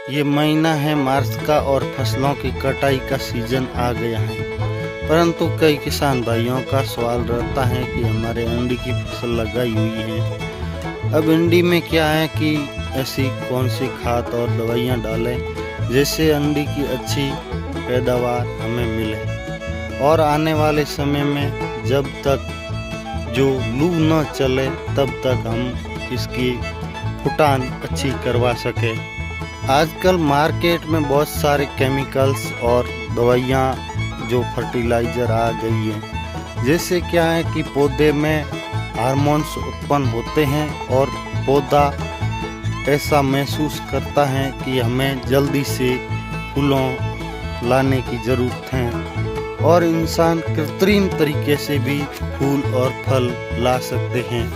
ये महीना है मार्च का और फसलों की कटाई का सीजन आ गया है। परंतु कई किसान भाइयों का सवाल रहता है कि हमारे अंडी की फसल लगाई हुई है, अब अंडी में क्या है कि ऐसी कौन सी खाद और दवाइयाँ डालें जिससे अंडी की अच्छी पैदावार हमें मिले और आने वाले समय में जब तक जो लू न चले तब तक हम इसकी फुटान अच्छी करवा सके। आजकल मार्केट में बहुत सारे केमिकल्स और दवाइयाँ जो फर्टिलाइज़र आ गई हैं, जिससे क्या है कि पौधे में हार्मोन्स उत्पन्न होते हैं और पौधा ऐसा महसूस करता है कि हमें जल्दी से फूलों लाने की ज़रूरत है और इंसान कृत्रिम तरीके से भी फूल और फल ला सकते हैं।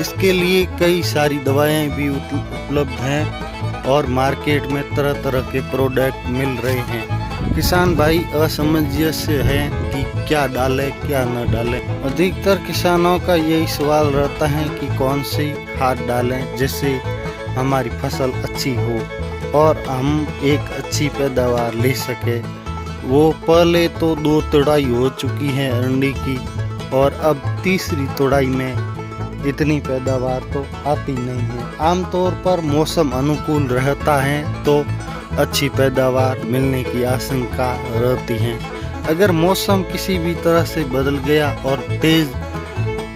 इसके लिए कई सारी दवाएं भी उपलब्ध हैं और मार्केट में तरह तरह के प्रोडक्ट मिल रहे हैं। किसान भाई असमंजस है कि क्या डालें क्या न डालें। अधिकतर किसानों का यही सवाल रहता है कि कौन सी खाद डालें जिससे हमारी फसल अच्छी हो और हम एक अच्छी पैदावार ले सके। वो पहले तो 2 तुड़ाई हो चुकी है अंडी की और अब तीसरी तुड़ाई में इतनी पैदावार तो आती नहीं है। आमतौर पर मौसम अनुकूल रहता है तो अच्छी पैदावार मिलने की आशंका रहती है। अगर मौसम किसी भी तरह से बदल गया और तेज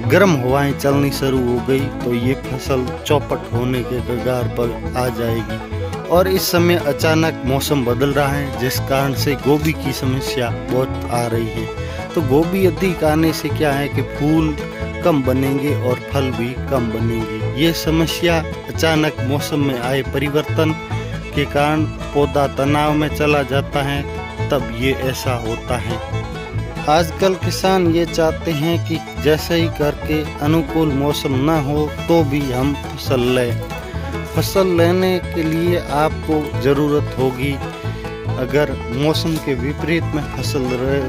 गर्म हवाएं चलनी शुरू हो गई तो ये फसल चौपट होने के कगार पर आ जाएगी। और इस समय अचानक मौसम बदल रहा है जिस कारण से गोभी की समस्या बहुत आ रही है। तो गोभी अधिक आने से क्या है कि फूल कम बनेंगे और फल भी कम बनेंगे। ये समस्या अचानक मौसम में आए परिवर्तन के कारण पौधा तनाव में चला जाता है, तब ये ऐसा होता है। आजकल किसान ये चाहते हैं कि जैसे ही करके अनुकूल मौसम न हो तो भी हम फसल लें। फसल लेने के लिए आपको ज़रूरत होगी, अगर मौसम के विपरीत में फसल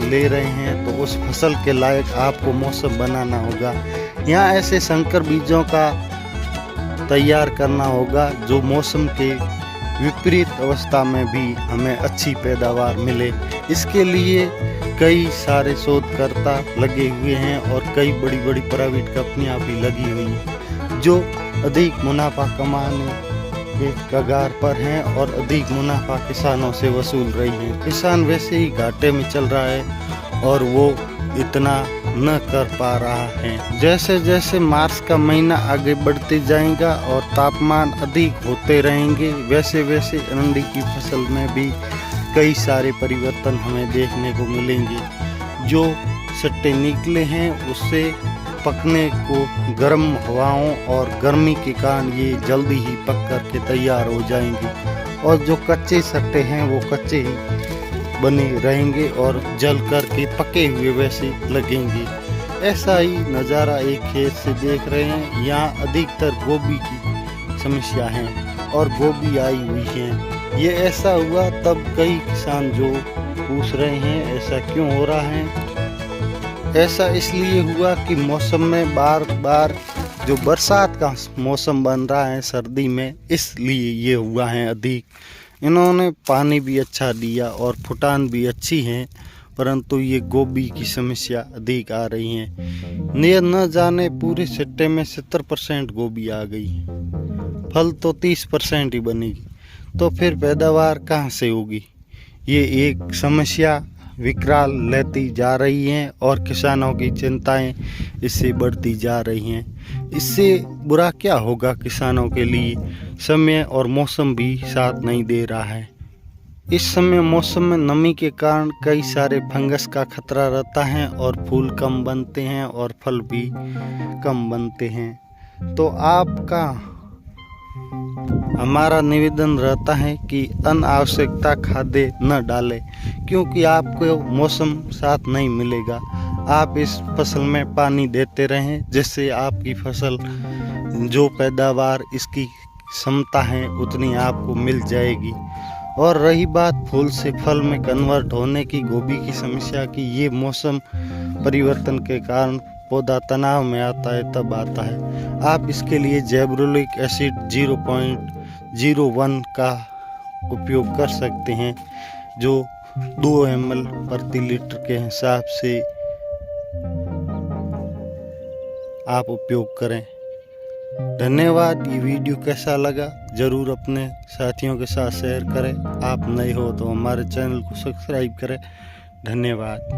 ले रहे हैं तो उस फसल के लायक आपको मौसम बनाना होगा। यहाँ ऐसे संकर बीजों का तैयार करना होगा जो मौसम के विपरीत अवस्था में भी हमें अच्छी पैदावार मिले। इसके लिए कई सारे शोधकर्ता लगे हुए हैं और कई बड़ी बड़ी प्राइवेट कंपनियां भी लगी हुई हैं जो अधिक मुनाफा कमाने के कगार पर हैं और अधिक मुनाफा किसानों से वसूल रही हैं। किसान वैसे ही घाटे में चल रहा है और वो इतना न कर पा रहा है। जैसे जैसे मार्च का महीना आगे बढ़ते जाएगा और तापमान अधिक होते रहेंगे, वैसे वैसे अंडी की फसल में भी कई सारे परिवर्तन हमें देखने को मिलेंगे। जो सट्टे निकले हैं उससे पकने को गर्म हवाओं और गर्मी के कारण ये जल्दी ही पक कर के तैयार हो जाएंगे और जो कच्चे सट्टे हैं वो कच्चे ही बने रहेंगे और जल कर के पके हुए वैसे लगेंगे। ऐसा ही नज़ारा एक खेत से देख रहे हैं। यहाँ अधिकतर गोभी की समस्या है और गोभी आई हुई है। ये ऐसा हुआ तब कई किसान जो पूछ रहे हैं ऐसा क्यों हो रहा है। ऐसा इसलिए हुआ कि मौसम में बार बार जो बरसात का मौसम बन रहा है सर्दी में, इसलिए ये हुआ है अधिक। इन्होंने पानी भी अच्छा दिया और फुटान भी अच्छी है, परंतु ये गोभी की समस्या अधिक आ रही है। ये न जाने पूरे सिट्टे में 70% गोभी आ गई है, फल तो 30% ही बनेगी, तो फिर पैदावार कहाँ से होगी। ये एक समस्या विकराल लेती जा रही हैं और किसानों की चिंताएं इससे बढ़ती जा रही हैं। इससे बुरा क्या होगा किसानों के लिए, समय और मौसम भी साथ नहीं दे रहा है। इस समय मौसम में नमी के कारण कई सारे फंगस का खतरा रहता है और फूल कम बनते हैं और फल भी कम बनते हैं। तो आपका हमारा निवेदन रहता है कि अनावश्यकता खाद्य न डालें, क्योंकि आपको मौसम साथ नहीं मिलेगा। आप इस फसल में पानी देते रहें जिससे आपकी फसल जो पैदावार इसकी क्षमता है उतनी आपको मिल जाएगी। और रही बात फूल से फल में कन्वर्ट होने की, गोभी की समस्या की, ये मौसम परिवर्तन के कारण पौधा तनाव में आता है तब आता है। आप इसके लिए जेब्रोलिक एसिड 0.01 का उपयोग कर सकते हैं, जो 2 ml प्रति लीटर के हिसाब से आप उपयोग करें। धन्यवाद। ये वीडियो कैसा लगा ज़रूर अपने साथियों के साथ शेयर करें। आप नए हो तो हमारे चैनल को सब्सक्राइब करें। धन्यवाद।